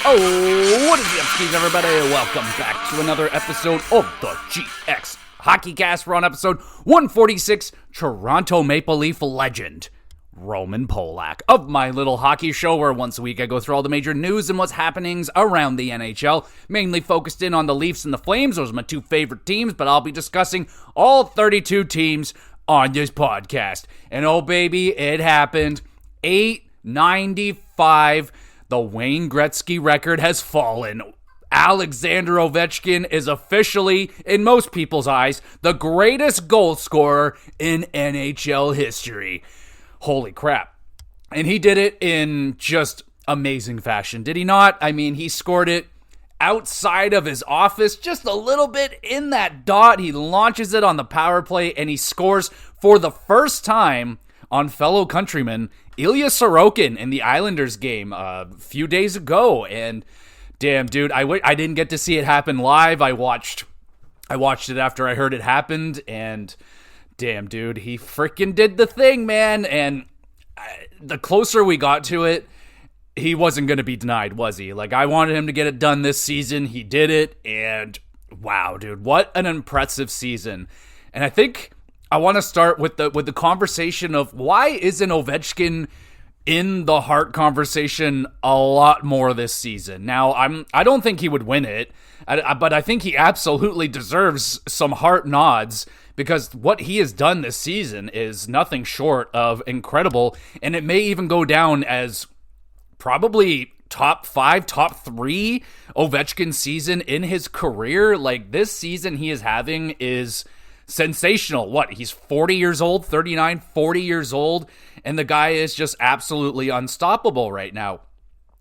Oh, what is up, Steve, everybody? Welcome back to another episode of the GXHockeyCast. We're on episode 146, Toronto Maple Leaf legend, Roman Polak, of my little hockey show, where once a week I go through all the major news and what's happenings around the NHL, mainly focused in on the Leafs and the Flames. Those are my two favorite teams, but I'll be discussing all 32 teams on this podcast. And oh, baby, it happened. 895. The Wayne Gretzky record has fallen. Alexander Ovechkin is officially, in most people's eyes, the greatest goal scorer in NHL history. Holy crap. And he did it in just amazing fashion, did he not? I mean, he scored it outside of his office, just a little bit in that dot. He launches it on the power play, and he scores for the first time on fellow countryman Ilya Sorokin in the Islanders game a few days ago. And damn, dude, I didn't get to see it happen live. I watched it after I heard it happened, and damn, dude, he freaking did the thing, man. And the closer we got to it, he wasn't going to be denied, was he? Like, I wanted him to get it done this season. He did it, and wow, dude, what an impressive season. And I think I want to start with the conversation of why isn't Ovechkin in the Hart conversation a lot more this season? Now, I don't think he would win it, but I think he absolutely deserves some Hart nods, because what he has done this season is nothing short of incredible, and it may even go down as probably top 5, top 3 Ovechkin season in his career. Like, this season he is having is sensational. What, he's 40 years old, 39, 40 years old, and the guy is just absolutely unstoppable right now.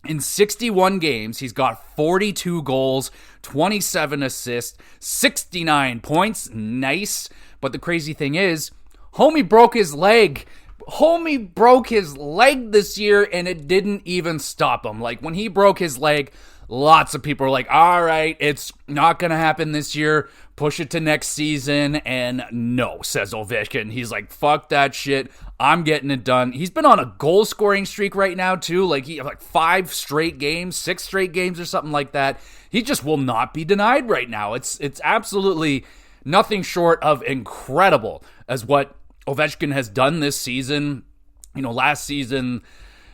In 61 games, he's got 42 goals, 27 assists, 69 points. Nice. But the crazy thing is, homie broke his leg. Homie broke his leg this year, and it didn't even stop him. Like, when he broke his leg, lots of people are like, all right, it's not going to happen this year. Push it to next season. And no, says Ovechkin. He's like, fuck that shit. I'm getting it done. He's been on a goal scoring streak right now, too. Like, 5 straight games, 6 straight games or something like that. He just will not be denied right now. It's absolutely nothing short of incredible as what Ovechkin has done this season. You know, last season,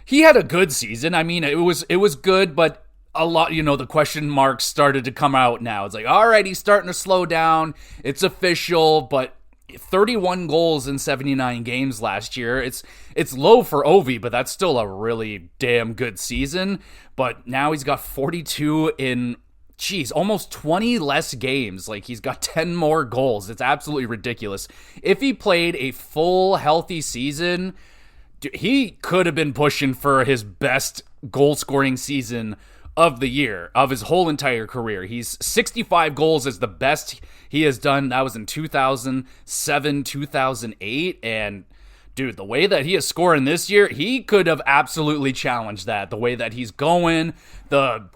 he had a good season. I mean, it was good, but a lot, you know, the question marks started to come out now. It's like, all right, he's starting to slow down. It's official, but 31 goals in 79 games last year. It's low for Ovi, but that's still a really damn good season. But now he's got 42 in, almost 20 less games. Like, he's got 10 more goals. It's absolutely ridiculous. If he played a full, healthy season, he could have been pushing for his best goal-scoring season of the year, of his whole entire career. He's 65 goals is the best he has done. That was in 2007, 2008, and dude, the way that he is scoring this year, he could have absolutely challenged that. The way that he's going, the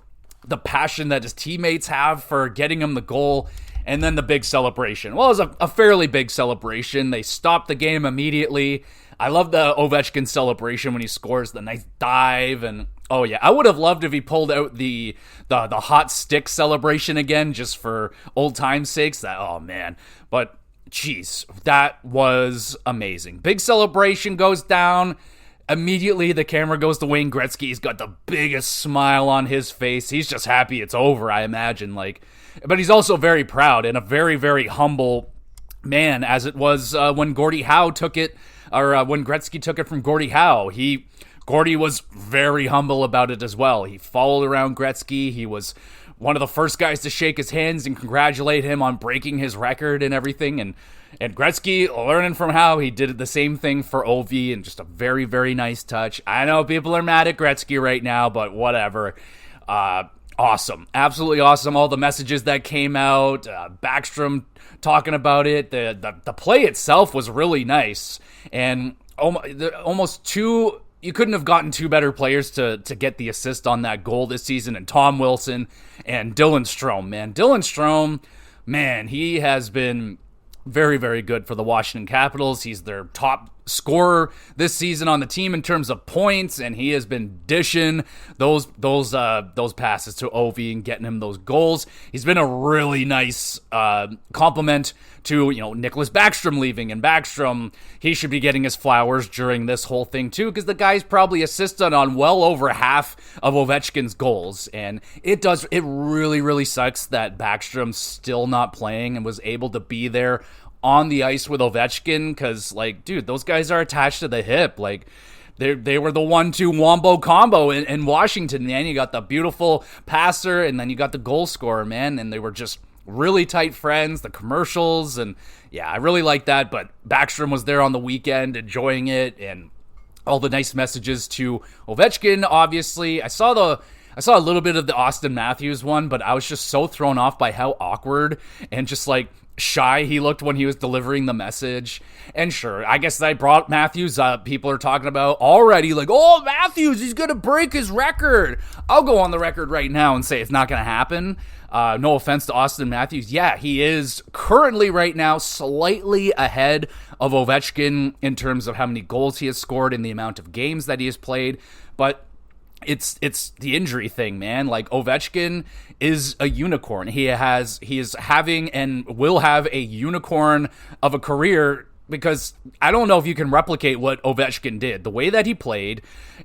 passion that his teammates have for getting him the goal, and then the big celebration. Well, it was a fairly big celebration. They stopped the game immediately. I love the Ovechkin celebration when he scores the nice dive, and oh yeah, I would have loved if he pulled out the hot stick celebration again, just for old time's sakes. Oh man, but jeez, that was amazing. Big celebration goes down. Immediately, the camera goes to Wayne Gretzky. He's got the biggest smile on his face. He's just happy it's over, I imagine. But he's also very proud and a very, very humble man, as it was when Gordie Howe took it, or when Gretzky took it from Gordie Howe. Gordie was very humble about it as well. He followed around Gretzky. He was one of the first guys to shake his hands and congratulate him on breaking his record and everything. And Gretzky, learning from Howe, he did the same thing for Ovi, and just a very, very nice touch. I know people are mad at Gretzky right now, but whatever. Awesome. Absolutely awesome. All the messages that came out, Backstrom talking about it. The play itself was really nice. And almost two, you couldn't have gotten two better players to get the assist on that goal this season, and Tom Wilson and Dylan Strome, man. Dylan Strome, man, he has been very, very good for the Washington Capitals. He's their top scorer this season on the team in terms of points, and he has been dishing those passes to Ovi and getting him those goals. He's been a really nice compliment to, Nicholas Backstrom leaving, and Backstrom, he should be getting his flowers during this whole thing too, because the guy's probably assisted on well over half of Ovechkin's goals, and it really, really sucks that Backstrom's still not playing and was able to be there on the ice with Ovechkin, because, dude, those guys are attached to the hip. They were the 1-2 wombo combo in Washington, man. You got the beautiful passer, and then you got the goal scorer, man, and they were just really tight friends, the commercials, and yeah, I really like that. But Backstrom was there on the weekend enjoying it, and all the nice messages to Ovechkin, obviously. I saw a little bit of the Auston Matthews one, but I was just so thrown off by how awkward and just shy he looked when he was delivering the message. And sure, I guess I brought Matthews up. People are talking about already oh, Matthews, he's gonna break his record. I'll go on the record right now and say it's not gonna happen. No offense to Auston Matthews. Yeah, he is currently right now slightly ahead of Ovechkin in terms of how many goals he has scored and the amount of games that he has played, but it's the injury thing, man. Ovechkin is a unicorn. He is having and will have a unicorn of a career, because I don't know if you can replicate what Ovechkin did. The way that he played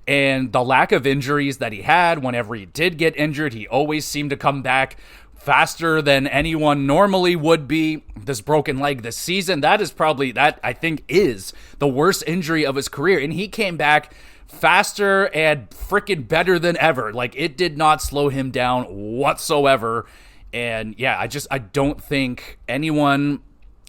and the lack of injuries that he had. Whenever he did get injured, he always seemed to come back faster than anyone normally would be. This broken leg this season, that I think is the worst injury of his career, and he came back faster and freaking better than ever. It did not slow him down whatsoever. And yeah, I don't think anyone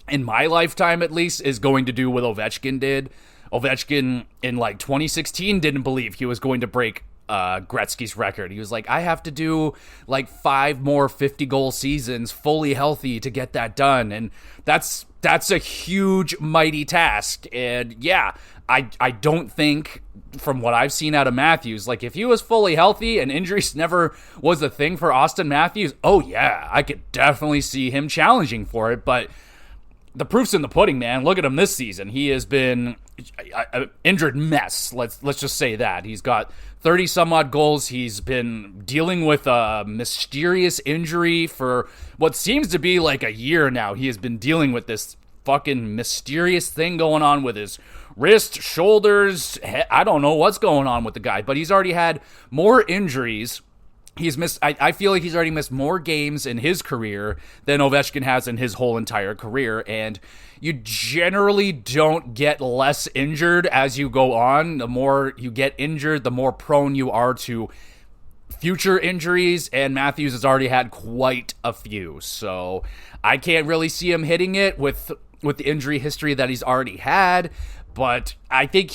in my lifetime, at least, is going to do what Ovechkin did. Ovechkin in 2016 didn't believe he was going to break Gretzky's record. He was like, I have to do 5 more 50-goal seasons fully healthy to get that done. And that's a huge, mighty task. And yeah, I don't think, from what I've seen out of Matthews, if he was fully healthy and injuries never was a thing for Auston Matthews, oh yeah, I could definitely see him challenging for it. But the proof's in the pudding, man. Look at him this season. He has been an injured mess. Let's just say that. He's got 30 some odd goals. He's been dealing with a mysterious injury for what seems to be a year now. He has been dealing with this fucking mysterious thing going on with his wrist, shoulders. I don't know what's going on with the guy, but he's already had more injuries. He's missed. I feel like he's already missed more games in his career than Ovechkin has in his whole entire career. And you generally don't get less injured as you go on. The more you get injured, the more prone you are to future injuries. And Matthews has already had quite a few. So I can't really see him hitting it with the injury history that he's already had. But I think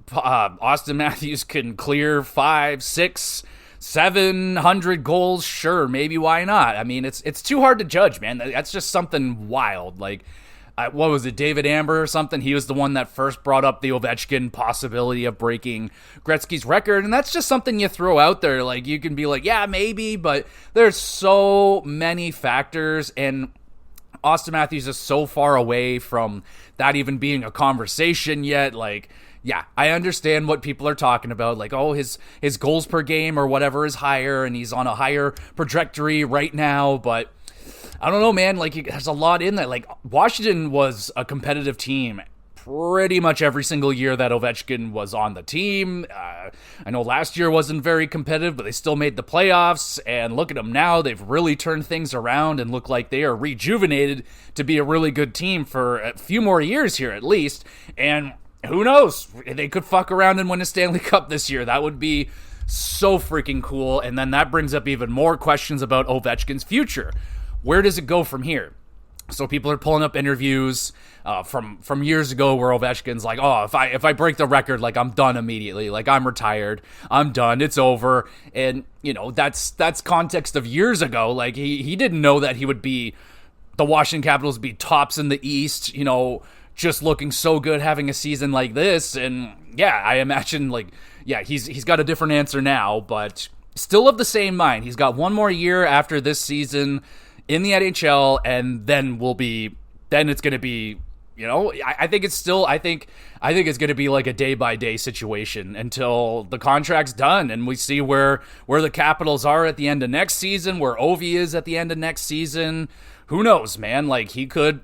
Auston Matthews can clear 500, 600, 700 goals. Sure, maybe, why not? I mean, it's too hard to judge, man. That's just something wild. What was it, David Amber or something? He was the one that first brought up the Ovechkin possibility of breaking Gretzky's record, and that's just something you throw out there. You can be yeah, maybe, but there's so many factors, and Auston Matthews is so far away from that even being a conversation yet. Yeah, I understand what people are talking about. Oh, his goals per game or whatever is higher, and he's on a higher trajectory right now. But I don't know, man. There's a lot in that. Washington was a competitive team pretty much every single year that Ovechkin was on the team. I know last year wasn't very competitive, but they still made the playoffs. And look at them now. They've really turned things around and look like they are rejuvenated to be a really good team for a few more years here at least. And who knows? They could fuck around and win a Stanley Cup this year. That would be so freaking cool. And then that brings up even more questions about Ovechkin's future. Where does it go from here? So people are pulling up interviews from years ago where Ovechkin's oh, if I break the record, I'm done immediately. I'm retired. I'm done. It's over. And, that's context of years ago. He didn't know that he would be, the Washington Capitals be tops in the East, just looking so good having a season like this. And yeah, I imagine he's got a different answer now, but still of the same mind. He's got one more year after this season in the NHL, and then it's going to be, I think it's still, I think it's going to be like a day by day situation until the contract's done and we see where the Capitals are at the end of next season, where Ovi is at the end of next season. Who knows, man? Like, he could.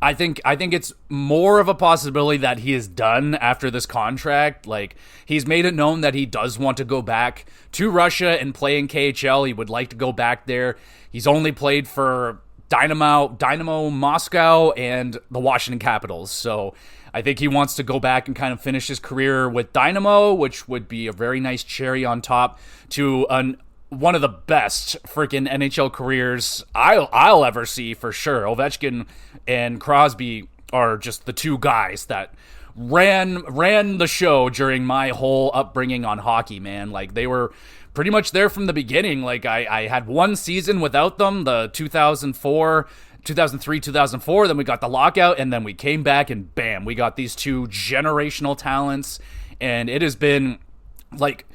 I think it's more of a possibility that he is done after this contract. Like, he's made it known that he does want to go back to Russia and play in KHL. He would like to go back there. He's only played for Dynamo Moscow and the Washington Capitals. So I think he wants to go back and kind of finish his career with Dynamo, which would be a very nice cherry on top to one of the best freaking NHL careers I'll ever see, for sure. Ovechkin and Crosby are just the two guys that ran the show during my whole upbringing on hockey, man. Like, they were pretty much there from the beginning. Like, I had one season without them, the 2003, 2004, then we got the lockout, and then we came back and bam, we got these two generational talents, and it has been, like,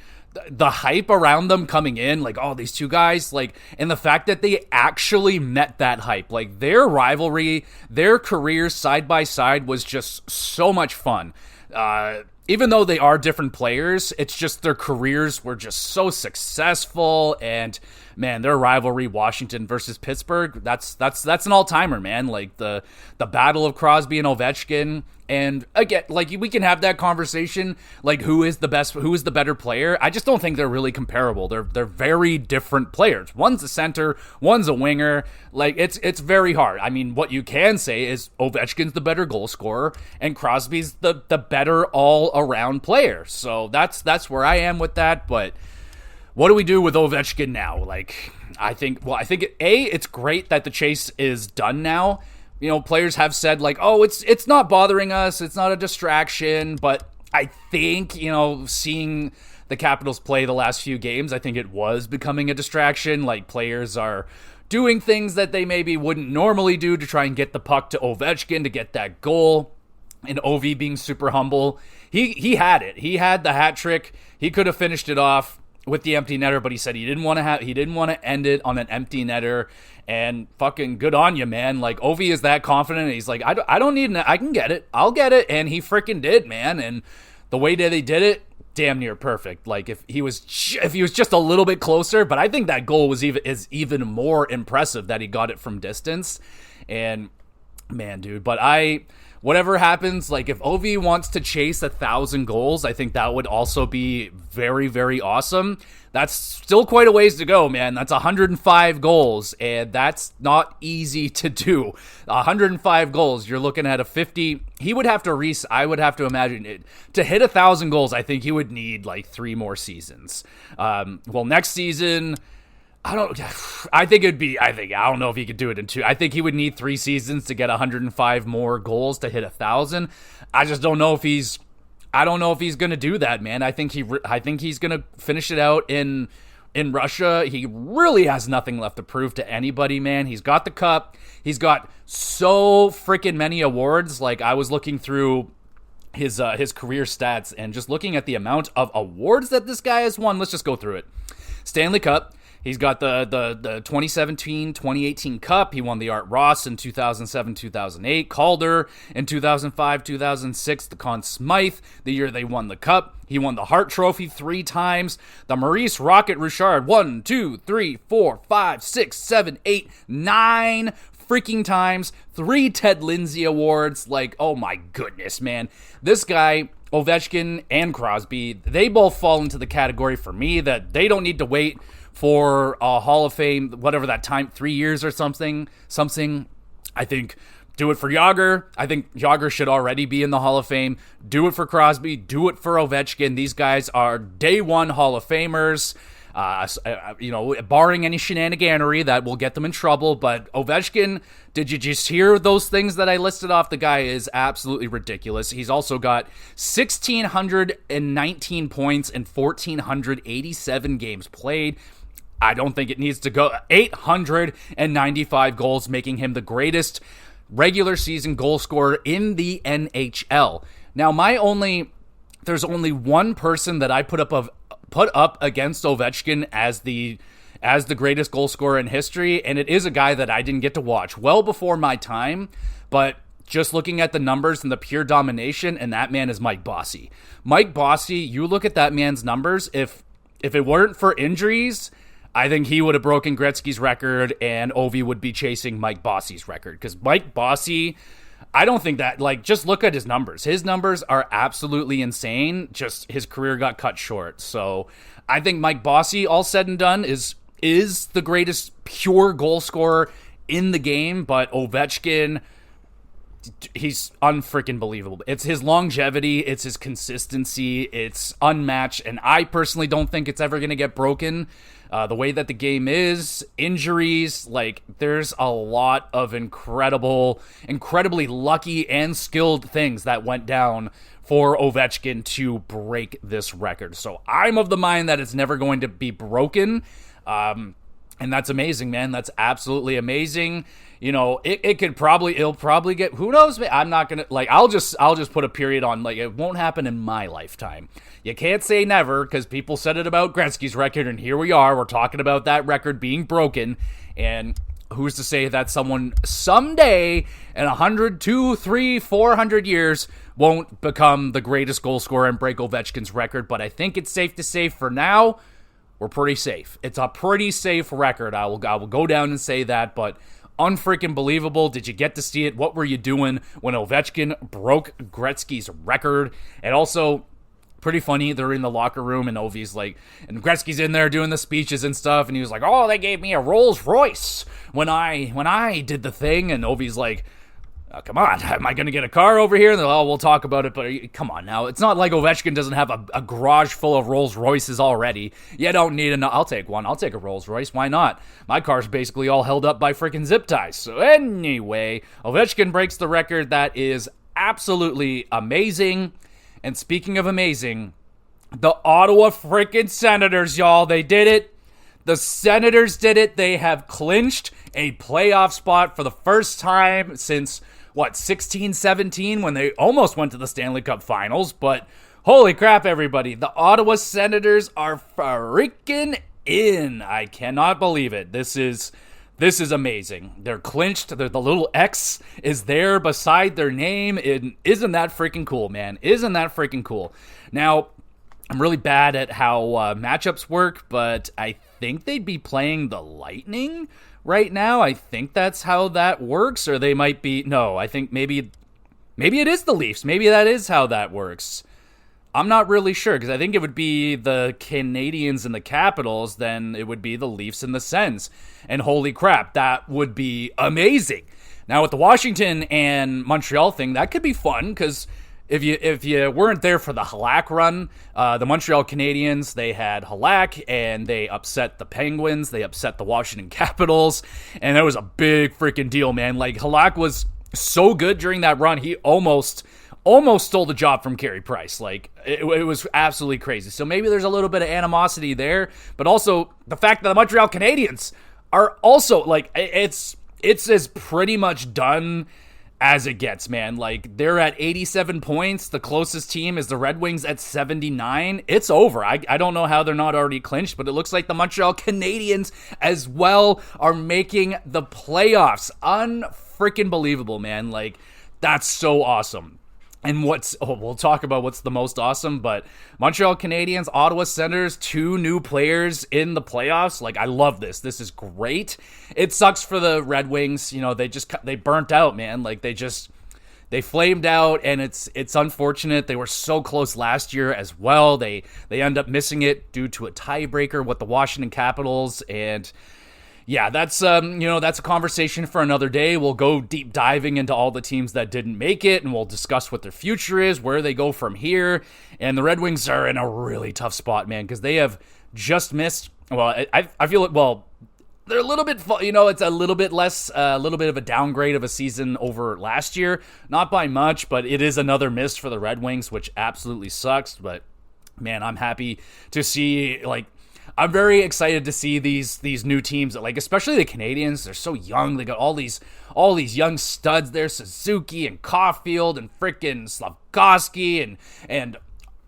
the hype around them coming in, like, oh, these two guys, like, and the fact that they actually met that hype, like, their rivalry, their careers side by side was just so much fun. Even though they are different players, it's just their careers were just so successful, and man, their rivalry, Washington versus Pittsburgh, that's an all-timer, man. Like, the battle of Crosby and Ovechkin. And again, like, we can have that conversation, like, who is the better player. I just don't think they're really comparable. They're very different players. One's a center, one's a winger. Like, it's very hard. I mean, what you can say is Ovechkin's the better goal scorer and Crosby's the better all-around player. So that's where I am with that. But what do we do with Ovechkin now? Like, I think it's great that the chase is done now. Players have said, like, oh, it's not bothering us, it's not a distraction, but I think, seeing the Capitals play the last few games, I think it was becoming a distraction. Like, players are doing things that they maybe wouldn't normally do to try and get the puck to Ovechkin to get that goal, and Ovi being super humble. He had it. He had the hat trick. He could have finished it off with the empty netter, but he said he didn't want to end it on an empty netter. And fucking good on you, man. Like, Ovi is that confident. He's like, I don't need it. I can get it. I'll get it. And he freaking did, man. And the way that they did it, damn near perfect. Like, if he was just a little bit closer, but I think that goal is even more impressive that he got it from distance. And man, dude, but whatever happens, like, if Ovi wants to chase 1,000 goals, I think that would also be very, very awesome. That's still quite a ways to go, man. That's 105 goals, and that's not easy to do. 105 goals, you're looking at a 50. He would have to I would have to imagine it. To hit 1,000 goals, I think he would need, like, 3 more seasons. Next season, I don't know if he could do it in 2. I think he would need 3 seasons to get 105 more goals to hit 1,000. I just don't know if he's going to do that, man. I think he's going to finish it out in Russia. He really has nothing left to prove to anybody, man. He's got the cup. He's got so freaking many awards. Like, I was looking through his career stats and just looking at the amount of awards that this guy has won. Let's just go through it. Stanley Cup. He's got the 2017-2018 Cup. He won the Art Ross in 2007-2008. Calder in 2005-2006. The Conn Smythe, the year they won the Cup. He won the Hart Trophy 3 times. The Maurice Rocket Richard 1, 2, 3, 4, 5, 6, 7, 8, 9 freaking times. 3 Ted Lindsay Awards. Like, oh my goodness, man. This guy, Ovechkin and Crosby, they both fall into the category for me that they don't need to wait for a Hall of Fame, whatever that time, 3 years or something. I think do it for Jágr. I think Jágr should already be in the Hall of Fame. Do it for Crosby. Do it for Ovechkin. These guys are day one Hall of Famers. Barring any shenaniganery that will get them in trouble. But Ovechkin, did you just hear those things that I listed off? The guy is absolutely ridiculous. He's also got 1,619 points in 1,487 games played. I don't think it needs to go 895 goals, making him the greatest regular season goal scorer in the NHL. Now, there's only one person that I put up against Ovechkin as the greatest goal scorer in history, and it is a guy that I didn't get to watch well before my time, but just looking at the numbers and the pure domination, and that man is Mike Bossy. Mike Bossy, you look at that man's numbers, if it weren't for injuries, I think he would have broken Gretzky's record and Ovi would be chasing Mike Bossy's record. Because Mike Bossy, I don't think that, like, just look at his numbers. His numbers are absolutely insane. Just his career got cut short. So I think Mike Bossy, all said and done, is the greatest pure goal scorer in the game. But Ovechkin, he's unfreaking believable. It's his longevity, it's his consistency, it's unmatched, and I personally don't think it's ever going to get broken. The way that the game is, injuries, like, there's a lot of incredibly lucky and skilled things that went down for Ovechkin to break this record. So I'm of the mind that it's never going to be broken. And that's amazing, man. That's absolutely amazing. You know, it'll probably get, who knows, man. I'm not gonna, like, I'll just put a period on, like, it won't happen in my lifetime. You can't say never, because people said it about Gretzky's record, and here we are, we're talking about that record being broken, and who's to say that someone someday in 100, 200, 300, 400 years won't become the greatest goal scorer and break Ovechkin's record. But I think it's safe to say for now, we're pretty safe. It's a pretty safe record. I will go down and say that, but unfreaking believable. Did you get to see it? What were you doing when Ovechkin broke Gretzky's record? And also, pretty funny, they're in the locker room and Ovi's like, and Gretzky's in there doing the speeches and stuff, and he was like, oh, they gave me a Rolls Royce when I did the thing, and Ovi's like, oh, come on, am I going to get a car over here? And they're like, oh, we'll talk about it, but come on now. It's not like Ovechkin doesn't have a garage full of Rolls Royces already. You don't need I'll take one. I'll take a Rolls Royce. Why not? My car's basically all held up by freaking zip ties. So anyway, Ovechkin breaks the record. That is absolutely amazing. And speaking of amazing, the Ottawa freaking Senators, y'all, they did it. The Senators did it. They have clinched a playoff spot for the first time since 16-17, when they almost went to the Stanley Cup Finals. But holy crap, everybody, the Ottawa Senators are freaking in. I cannot believe it. This is amazing. They're clinched. The little X is there beside their name. Isn't that freaking cool, man? Isn't that freaking cool? Now, I'm really bad at how matchups work, but I think they'd be playing the Lightning right now. I think that's how that works, or they might be, no, I think maybe it is the Leafs. Maybe that is how that works. I'm not really sure, because I think it would be the Canadiens and the Capitals, then it would be the Leafs and the Sens. And holy crap, that would be amazing. Now with the Washington and Montreal thing, that could be fun, because if you weren't there for the Halak run, the Montreal Canadiens, they had Halak, and they upset the Penguins, they upset the Washington Capitals, and that was a big freaking deal, man. Like, Halak was so good during that run, he almost stole the job from Carey Price. Like, it was absolutely crazy. So maybe there's a little bit of animosity there, but also the fact that the Montreal Canadiens are also, like, it's as pretty much done as it gets, man. Like, they're at 87 points. The closest team is the Red Wings at 79. It's over. I don't know how they're not already clinched, but it looks like the Montreal Canadiens as well are making the playoffs. Unfreaking believable, man. Like, that's so awesome. And we'll talk about what's the most awesome, but Montreal Canadiens, Ottawa Senators, 2 new players in the playoffs. Like, I love this. This is great. It sucks for the Red Wings. You know, they burnt out, man. Like, they flamed out, and it's unfortunate. They were so close last year as well. They end up missing it due to a tiebreaker with the Washington Capitals, and yeah, that's a conversation for another day. We'll go deep diving into all the teams that didn't make it, and we'll discuss what their future is, where they go from here. And the Red Wings are in a really tough spot, man, because they have just missed. Well, I feel it. Well, they're a little bit, it's a little bit less, a little bit of a downgrade of a season over last year. Not by much, but it is another miss for the Red Wings, which absolutely sucks. But man, I'm happy to see, like, I'm very excited to see these new teams, like, especially the Canadiens. They're so young. They got all these young studs there, Suzuki and Caulfield and frickin' Slafkovsky and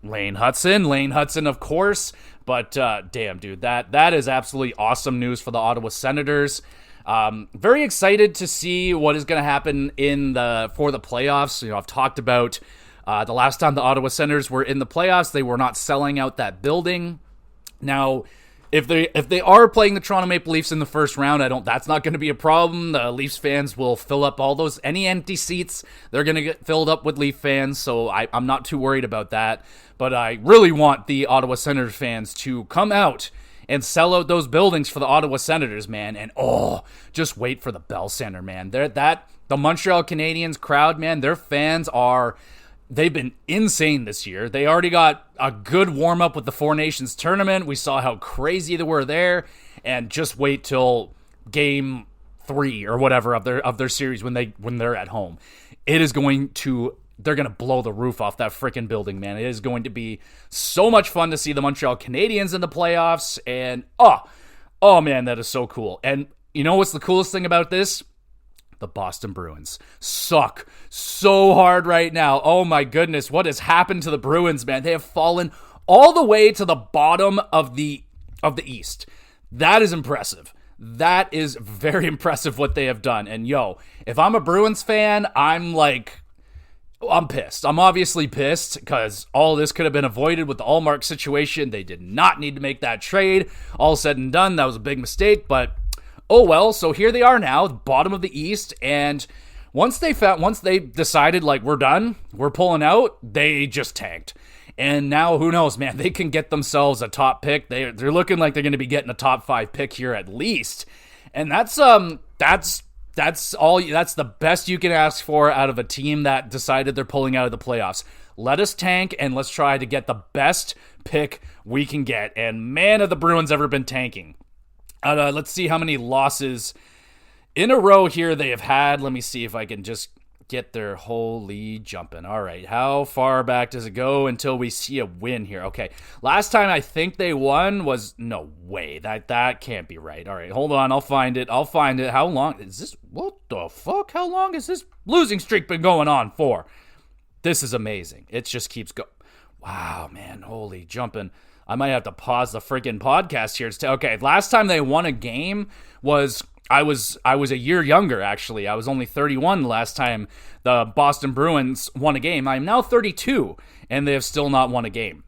Lane Hudson, of course. But damn, dude, that is absolutely awesome news for the Ottawa Senators. Very excited to see what is going to happen for the playoffs. You know, I've talked about the last time the Ottawa Senators were in the playoffs, they were not selling out that building. Now, if they are playing the Toronto Maple Leafs in the first round, that's not going to be a problem. The Leafs fans will fill up any empty seats. They're going to get filled up with Leaf fans, so I'm not too worried about that. But I really want the Ottawa Senators fans to come out and sell out those buildings for the Ottawa Senators, man. And just wait for the Bell Center, man. The Montreal Canadiens crowd, man, their fans they've been insane this year. They already got a good warm-up with the Four Nations tournament. We saw how crazy they were there. And just wait till Game 3 or whatever of their series when they're at home. They're going to blow the roof off that freaking building, man. It is going to be so much fun to see the Montreal Canadiens in the playoffs. And, oh man, that is so cool. And you know what's the coolest thing about this? The Boston Bruins suck so hard right now. Oh my goodness, what has happened to the Bruins, man? They have fallen all the way to the bottom of the East. That is impressive. That is very impressive what they have done. And if I'm a Bruins fan, I'm pissed. I'm obviously pissed because all this could have been avoided with the Allmark situation. They did not need to make that trade. All said and done, that was a big mistake, but oh well, so here they are now, bottom of the East, and once they decided, we're done, we're pulling out, they just tanked. And now, who knows, man, they can get themselves a top pick. They're looking like they're going to be getting a top 5 pick here at least. And that's the best you can ask for out of a team that decided they're pulling out of the playoffs. Let us tank, and let's try to get the best pick we can get. And man, have the Bruins ever been tanking. Let's see how many losses in a row here they have had. Let me see if I can just get their holy jumping. All right, how far back does it go until we see a win here? Okay, last time I think they won was, no way, that can't be right. All right, hold on, I'll find it. How long is this? What the fuck? How long has this losing streak been going on for? This is amazing. It just keeps going. Wow, man, holy jumping. I might have to pause the freaking podcast here. Okay, last time they won a game was I was a year younger, actually. I was only 31 the last time the Boston Bruins won a game. I'm now 32, and they have still not won a game.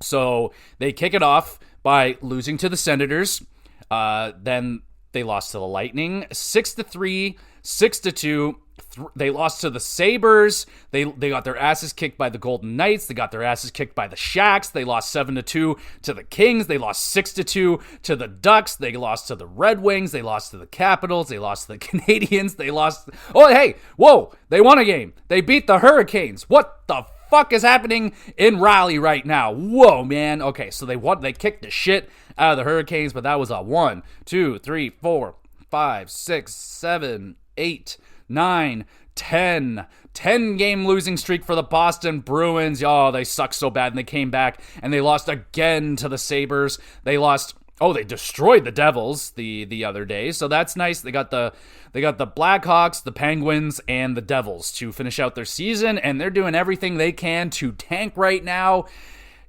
So they kick it off by losing to the Senators. Then they lost to the Lightning, 6-3, 6-2. They lost to the Sabres. They got their asses kicked by the Golden Knights. They got their asses kicked by the Sharks. They lost 7-2 to the Kings. They lost 6-2 to the Ducks. They lost to the Red Wings. They lost to the Capitals. They lost to the Canadiens. They lost. Oh, hey, whoa! They won a game. They beat the Hurricanes. What the fuck is happening in Raleigh right now? Whoa, man. Okay, so they kicked the shit out of the Hurricanes, but that was a 1, 2, 3, 4, 5, 6, 7, 8, 9, 10 game losing streak for the Boston Bruins. Oh, they suck so bad, and they came back and they lost again to the Sabres. They destroyed the Devils the other day, so that's nice. They got the Blackhawks, the Penguins, and the Devils to finish out their season, and they're doing everything they can to tank right now.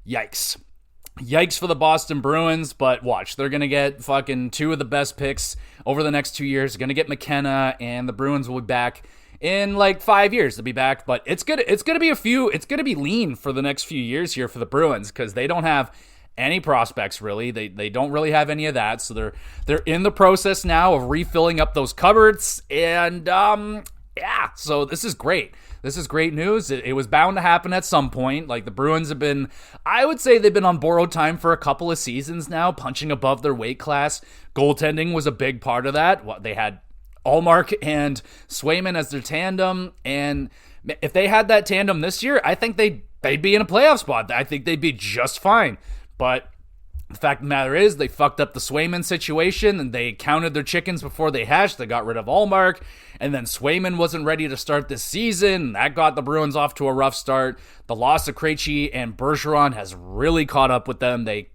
Yikes for the Boston Bruins, but watch, they're going to get fucking 2 of the best picks over the next 2 years. They're going to get McKenna, and the Bruins will be back in 5 years. They'll be back, but it's going to be lean for the next few years here for the Bruins because they don't have any prospects really. They don't really have any of that, so they're in the process now of refilling up those cupboards, and so this is great. This is great news. It was bound to happen at some point. The Bruins have been, I would say they've been on borrowed time for a couple of seasons now, punching above their weight class. Goaltending was a big part of that. They had Allmark and Swayman as their tandem, and if they had that tandem this year, I think they'd be in a playoff spot. I think they'd be just fine. But the fact of the matter is they fucked up the Swayman situation, and they counted their chickens before they hatched. They got rid of Allmark, and then Swayman wasn't ready to start this season. That got the Bruins off to a rough start. The loss of Krejci and Bergeron has really caught up with them. They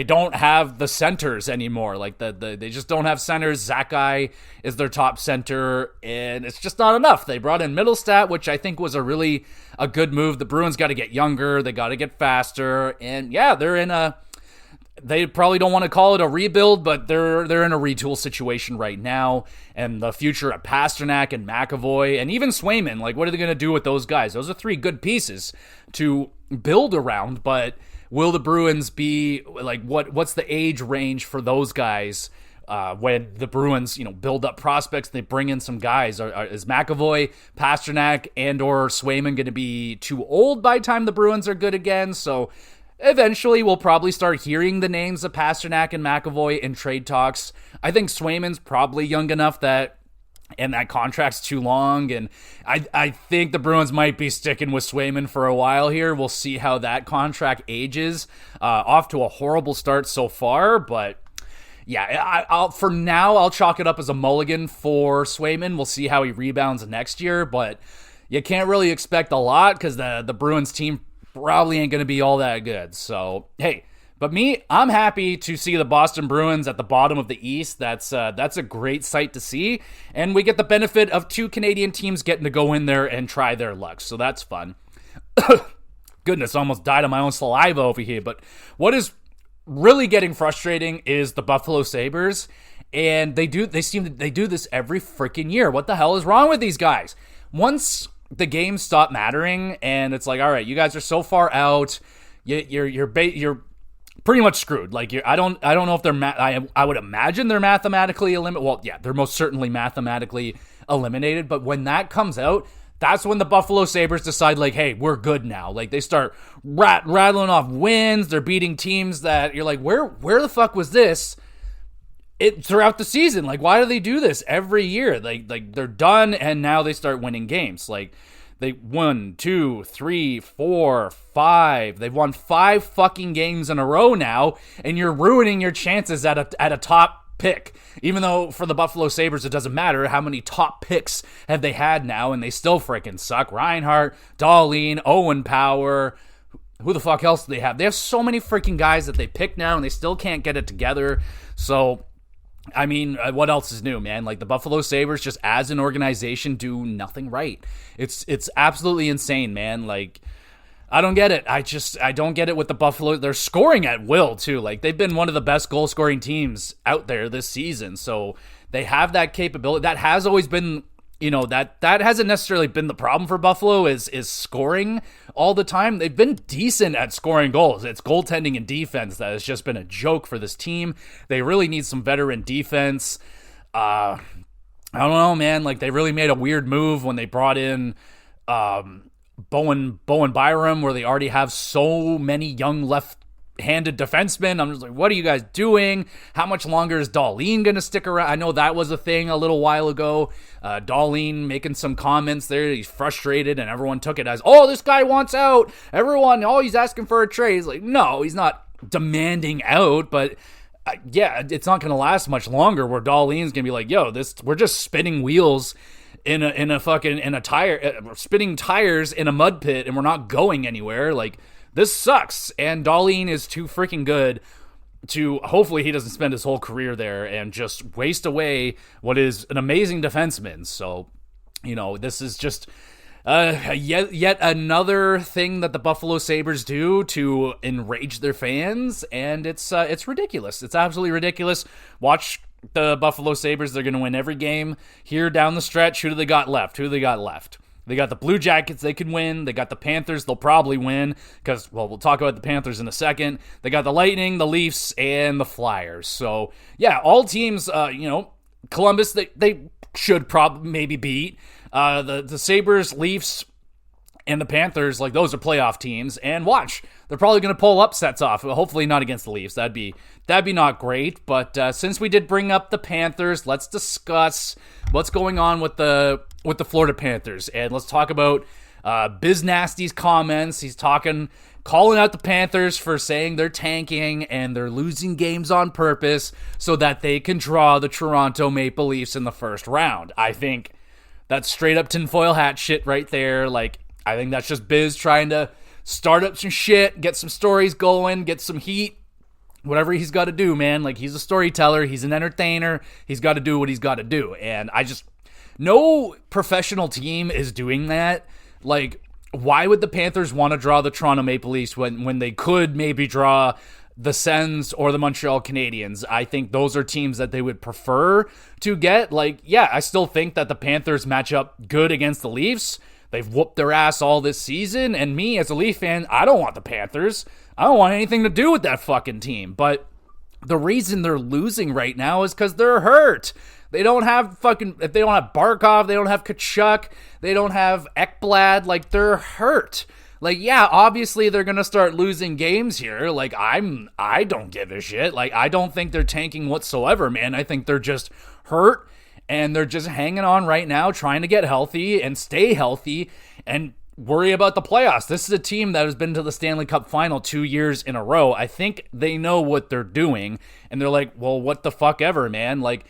don't have the centers anymore. They just don't have centers. Zachai is their top center, and it's just not enough. They brought in Middlestat, which I think was a good move. The Bruins got to get younger. They got to get faster, and yeah, they're in a they probably don't want to call it a rebuild, but they're in a retool situation right now. And the future of Pasternak and McAvoy and even Swayman, like, what are they going to do with those guys? Those are 3 good pieces to build around, but will the Bruins be, like, what's the age range for those guys when the Bruins, build up prospects and they bring in some guys? Is McAvoy, Pasternak, and or Swayman going to be too old by the time the Bruins are good again? So eventually, we'll probably start hearing the names of Pasternak and McAvoy in trade talks. I think Swayman's probably young enough that contract's too long, and I think the Bruins might be sticking with Swayman for a while here. We'll see how that contract ages. Off to a horrible start so far, but yeah, for now, I'll chalk it up as a mulligan for Swayman. We'll see how he rebounds next year, but you can't really expect a lot because the Bruins team probably ain't going to be all that good. So, hey, but I'm happy to see the Boston Bruins at the bottom of the East. That's a great sight to see. And we get the benefit of 2 Canadian teams getting to go in there and try their luck. So that's fun. Goodness, almost died of my own saliva over here. But what is really getting frustrating is the Buffalo Sabres. And they do this every freaking year. What the hell is wrong with these guys? Once the games stop mattering, and it's like, all right, you guys are so far out, you're pretty much screwed. Like, I don't know if they're I would imagine they're mathematically eliminated. Well, yeah, they're most certainly mathematically eliminated. But when that comes out, that's when the Buffalo Sabres decide, like, hey, we're good now. Like, they start rattling off wins. They're beating teams that you're like, where the fuck was this throughout the season? Like, why do they do this every year? Like they're done, and now they start winning games. Like, they 1, 2, 3, 4, 5. They've won 5 fucking games in a row now, and you're ruining your chances at a top pick. Even though for the Buffalo Sabres, it doesn't matter how many top picks have they had now, and they still freaking suck. Reinhart, Dahlin, Owen Power. Who the fuck else do they have? They have so many freaking guys that they pick now, and they still can't get it together. So, I mean, what else is new, man? Like, the Buffalo Sabres, just as an organization, do nothing right. It's absolutely insane, man. Like, I don't get it. I don't get it with the Buffalo. They're scoring at will, too. Like, they've been one of the best goal-scoring teams out there this season. So, they have that capability. That has always been, that hasn't necessarily been the problem for Buffalo is scoring all the time. They've been decent at scoring goals. It's goaltending and defense that has just been a joke for this team. They really need some veteran defense. I don't know, man. Like, they really made a weird move when they brought in Bowen Byram, where they already have so many young left-handed defensemen. I'm just like, what are you guys doing? How much longer is Dahlin going to stick around? I know that was a thing a little while ago. Dahlin making some comments there. He's frustrated, and everyone took it as, oh, this guy wants out. Everyone, he's asking for a trade. He's like, no, he's not demanding out, but yeah, it's not going to last much longer where Dahlin's going to be like, yo, we're just spinning wheels in a tire, spinning tires in a mud pit, and we're not going anywhere. Like, this sucks. And Dahlin is too freaking good to, hopefully he doesn't spend his whole career there and just waste away what is an amazing defenseman. So, this is just yet another thing that the Buffalo Sabres do to enrage their fans, and it's ridiculous. It's absolutely ridiculous. Watch the Buffalo Sabres. They're going to win every game here down the stretch. Who do they got left? They got the Blue Jackets they can win. They got the Panthers they'll probably win because, well, we'll talk about the Panthers in a second. They got the Lightning, the Leafs, and the Flyers. So, yeah, all teams, Columbus, they should probably maybe beat. The Sabres, Leafs, and the Panthers, like, those are playoff teams. And watch, they're probably going to pull upsets off. Hopefully not against the Leafs. That'd be not great. But since we did bring up the Panthers, let's discuss what's going on with the Florida Panthers. And let's talk about Biz Nasty's comments. He's calling out the Panthers for saying they're tanking and they're losing games on purpose so that they can draw the Toronto Maple Leafs in the first round. I think that's straight up tinfoil hat shit right there. Like, I think that's just Biz trying to start up some shit, get some stories going, get some heat, whatever he's got to do, man. Like, he's a storyteller, he's an entertainer, he's got to do what he's got to do. And no professional team is doing that. Like, why would the Panthers want to draw the Toronto Maple Leafs when they could maybe draw the Sens or the Montreal Canadiens. I think those are teams that they would prefer to get. Like, yeah, I still think that the Panthers match up good against the Leafs. They've whooped their ass all this season, and me as a Leaf fan, I don't want the Panthers. I don't want anything to do with that fucking team. But the reason they're losing right now is because they're hurt. They don't have if they don't have Barkov, they don't have Tkachuk, they don't have Ekblad, like, they're hurt. Like, yeah, obviously they're going to start losing games here. Like, I don't give a shit. Like, I don't think they're tanking whatsoever, man. I think they're just hurt, and they're just hanging on right now, trying to get healthy and stay healthy and worry about the playoffs. This is a team that has been to the Stanley Cup final 2 years in a row. I think they know what they're doing, and they're like, well, what the fuck ever, man. Like,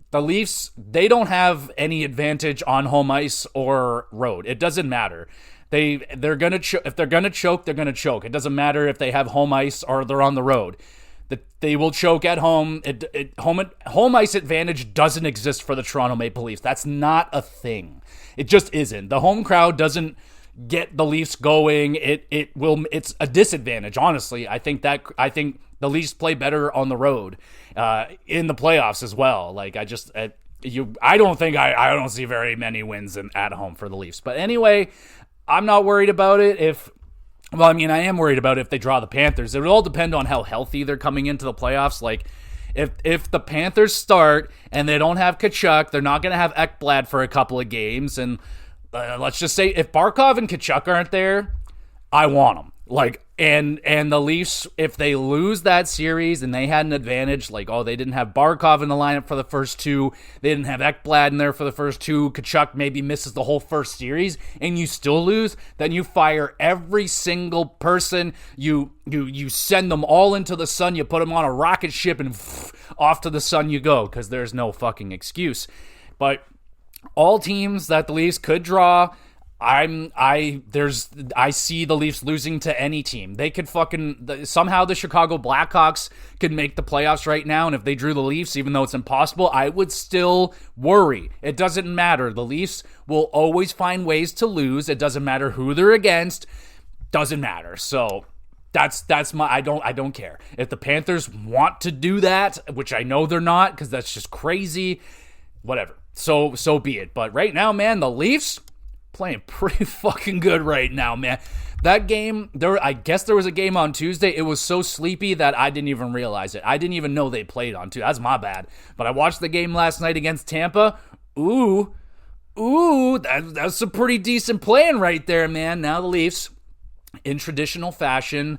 the Leafs, they don't have any advantage on home ice or road. It doesn't matter. They're gonna if they're gonna choke, they're gonna choke. It doesn't matter if they have home ice or they're on the road. They will choke at home. Home ice advantage doesn't exist for the Toronto Maple Leafs. That's not a thing. It just isn't. The home crowd doesn't get the Leafs going. It's a disadvantage, honestly. I think the Leafs play better on the road in the playoffs as well. Like, I don't see very many wins at home for the Leafs. But anyway, I'm not worried about it I am worried about it if they draw the Panthers. It would all depend on how healthy they're coming into the playoffs. Like, if the Panthers start and they don't have Tkachuk, they're not going to have Ekblad for a couple of games. And let's just say if Barkov and Tkachuk aren't there, I want them. Like, and the Leafs, if they lose that series and they had an advantage, like, oh, they didn't have Barkov in the lineup for the first two, they didn't have Ekblad in there for the first two, Tkachuk maybe misses the whole first series, and you still lose, then you fire every single person, you send them all into the sun, you put them on a rocket ship, and off to the sun you go, because there's no fucking excuse. But all teams that the Leafs could draw, I see the Leafs losing to any team. They could somehow the Chicago Blackhawks could make the playoffs right now, and if they drew the Leafs, even though it's impossible, I would still worry. It doesn't matter. The Leafs will always find ways to lose. It doesn't matter who they're against. Doesn't matter. So that's my I don't care. If the Panthers want to do that, which I know they're not, because that's just crazy, whatever. So be it. But right now, man, the Leafs playing pretty fucking good right now, man. That game, I guess there was a game on Tuesday. It was so sleepy that I didn't even realize it. I didn't even know they played on Tuesday. That's my bad. But I watched the game last night against Tampa. That's some pretty decent playing right there, man. Now the Leafs, in traditional fashion,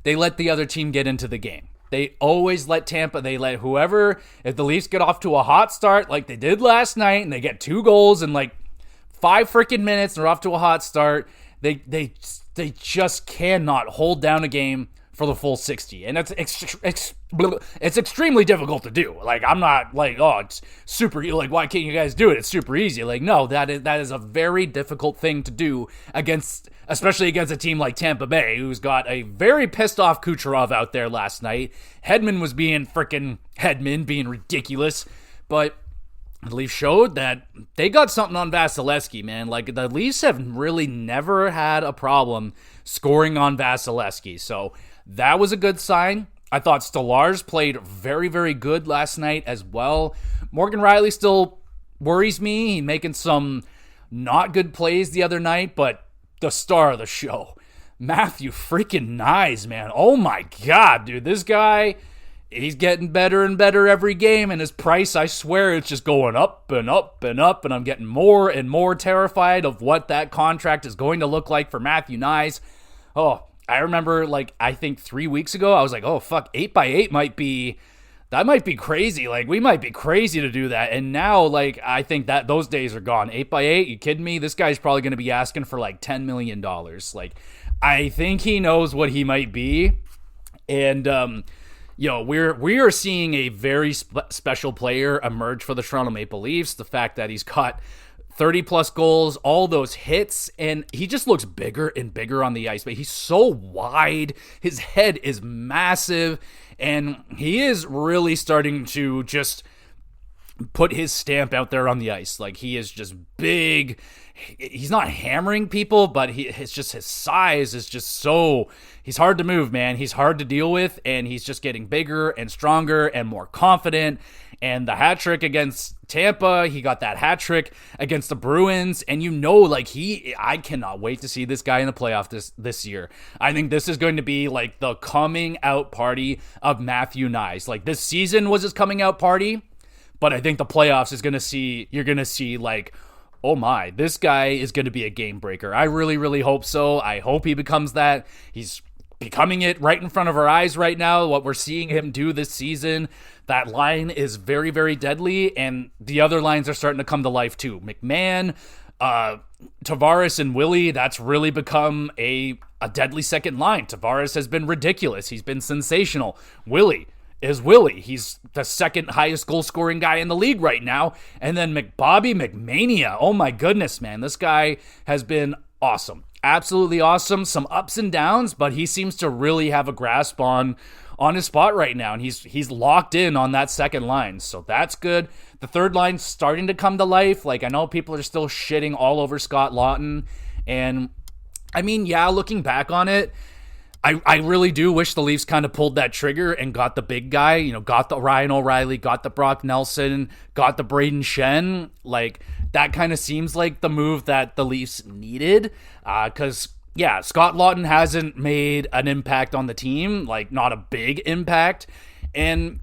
they let the other team get into the game. They always let whoever, if the Leafs get off to a hot start like they did last night and they get 2 goals in like 5 freaking minutes, they're off to a hot start. They just cannot hold down a game for the full 60, and it's extremely difficult to do. Like, I'm not like, oh, it's super, like, why can't you guys do it? It's super easy. Like, no, that is a very difficult thing to do especially against a team like Tampa Bay, who's got a very pissed off Kucherov out there last night. Hedman was being ridiculous, but the Leafs showed that they got something on Vasilevsky, man. Like, the Leafs have really never had a problem scoring on Vasilevsky. So that was a good sign. I thought Stolarz played very, very good last night as well. Morgan Rielly still worries me. He's making some not good plays the other night, but the star of the show, Matthew freaking Knies, man. Oh my God, dude. This guy, he's getting better and better every game, and his price, I swear, it's just going up and up and up, and I'm getting more and more terrified of what that contract is going to look like for Matthew Knies. Oh, I remember, like, I think 3 weeks ago, I was like, oh, fuck, 8x8 might be crazy. Like, we might be crazy to do that. And now, like, I think that those days are gone. 8x8, you kidding me? This guy's probably going to be asking for, like, $10 million. Like, I think he knows what he might be. And, we are seeing a very special player emerge for the Toronto Maple Leafs. The fact that he's got 30-plus goals, all those hits, and he just looks bigger and bigger on the ice. But he's so wide. His head is massive, and he is really starting to just put his stamp out there on the ice. Like, he is just big. He's not hammering people, but it's just his size is just so, he's hard to move, man. He's hard to deal with, and he's just getting bigger and stronger and more confident. And the hat trick against Tampa, he got that hat trick against the Bruins, and like, I cannot wait to see this guy in the playoff this year. I think this is going to be like the coming out party of Matthew Knies. Like, this season was his coming out party, but I think the playoffs you're going to see like, oh my, this guy is going to be a game breaker. I really, really hope so. I hope he becomes that. He's becoming it right in front of our eyes right now. What we're seeing him do this season, that line is very, very deadly, and the other lines are starting to come to life too. McMahon, Tavares, and Willie, that's really become a deadly second line. Tavares has been ridiculous. He's been sensational. Willie is Willie. He's the second highest goal scoring guy in the league right now. And then Bobby McMania. Oh my goodness, man. This guy has been awesome. Absolutely awesome. Some ups and downs, but he seems to really have a grasp on his spot right now. And he's locked in on that second line. So that's good. The third line's starting to come to life. Like, I know people are still shitting all over Scott Laughton. And I mean, yeah, looking back on it, I really do wish the Leafs kind of pulled that trigger and got the big guy, got the Ryan O'Reilly, got the Brock Nelson, got the Braden Shen. Like, that kind of seems like the move that the Leafs needed. Because, yeah, Scott Laughton hasn't made an impact on the team, like, not a big impact. And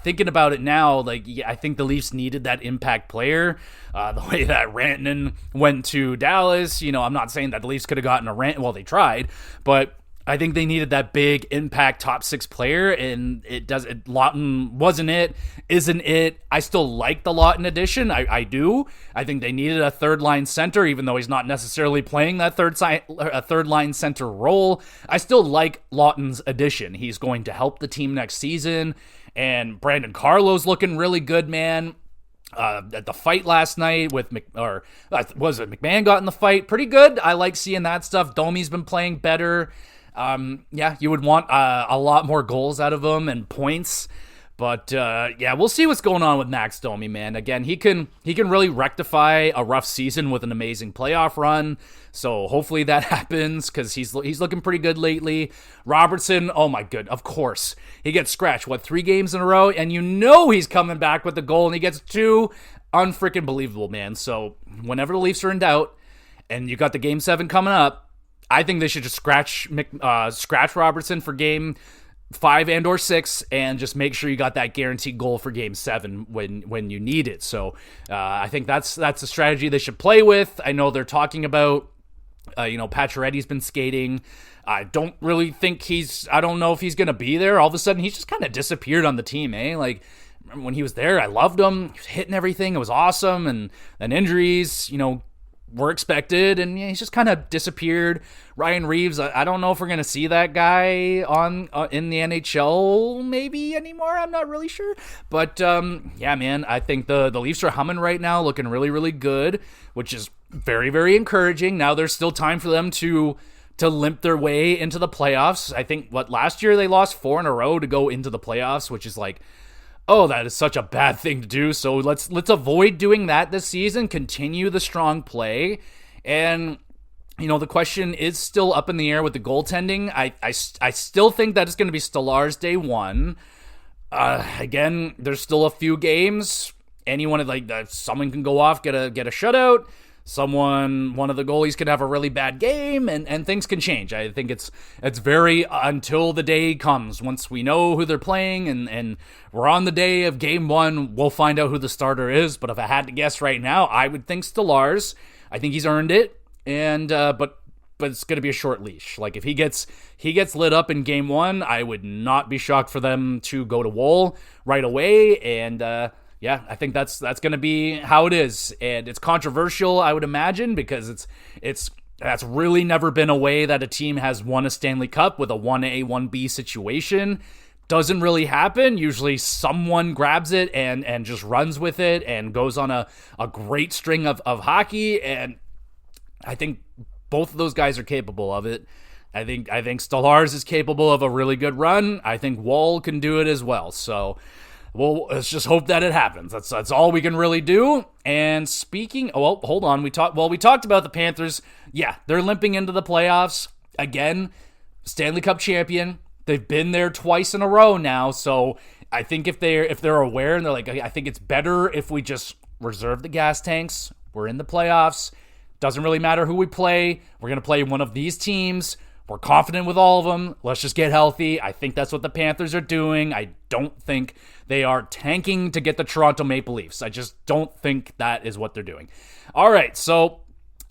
thinking about it now, like, yeah, I think the Leafs needed that impact player. The way that Rantanen went to Dallas, I'm not saying that the Leafs could have gotten well, they tried, but I think they needed that big impact top six player, and Laughton wasn't it, isn't it. I still like the Laughton addition. I do. I think they needed a third line center, even though he's not necessarily playing that third line center role. I still like Laughton's addition. He's going to help the team next season, and Brandon Carlo's looking really good, man. At the fight last night with McMahon got in the fight? Pretty good. I like seeing that stuff. Domi's been playing better. Yeah, you would want a lot more goals out of him and points. But yeah, we'll see what's going on with Max Domi, man. Again, he can really rectify a rough season with an amazing playoff run. So hopefully that happens, because he's looking pretty good lately. Robertson, oh my good, of course. He gets scratched, 3 games in a row? And he's coming back with the goal, and he gets 2. Unfreaking believable, man. So whenever the Leafs are in doubt, and you got the Game 7 coming up, I think they should just scratch Robertson for Game 5 and or 6, and just make sure you got that guaranteed goal for Game 7 when you need it. So I think that's a strategy they should play with. I know they're talking about, Pacioretty's been skating. I don't really think I don't know if he's going to be there. All of a sudden, he's just kind of disappeared on the team, eh? Like, when he was there, I loved him. He was hitting everything. It was awesome. And then injuries, were expected, and he's just kind of disappeared. Ryan Reeves, I don't know if we're going to see that guy in the NHL maybe anymore. I'm not really sure. But, yeah, man, I think the Leafs are humming right now, looking really, really good, which is very, very encouraging. Now there's still time for them to limp their way into the playoffs. I think, last year they lost 4 in a row to go into the playoffs, which is like, oh, that is such a bad thing to do. So let's avoid doing that this season. Continue the strong play. And, the question is still up in the air with the goaltending. I still think that it's going to be Stolarz day 1. Again, there's still a few games. Someone can go off, get a shutout. One of the goalies could have a really bad game, and things can change. I think it's very until the day comes. Once we know who they're playing and we're on the day of Game 1, we'll find out who the starter is. But if I had to guess right now, I would think Stolarz. I think he's earned it, and but it's going to be a short leash. Like, if he gets lit up in Game 1, I would not be shocked for them to go to Woll right away, and yeah, I think that's going to be how it is. And it's controversial, I would imagine, because that's really never been a way that a team has won a Stanley Cup, with a 1A, 1B situation. Doesn't really happen. Usually someone grabs it and just runs with it and goes on a great string of hockey. And I think both of those guys are capable of it. I think Stolarz is capable of a really good run. I think Woll can do it as well. So well, let's just hope that it happens. That's all we can really do. And speaking, well, hold on. We talked about the Panthers. Yeah, they're limping into the playoffs again. Stanley Cup champion. They've been there twice in a row now. So I think if they're aware and they're like, I think it's better if we just reserve the gas tanks. We're in the playoffs. Doesn't really matter who we play. We're gonna play one of these teams. We're confident with all of them. Let's just get healthy. I think that's what the Panthers are doing. I don't think they are tanking to get the Toronto Maple Leafs. I just don't think that is what they're doing. All right, so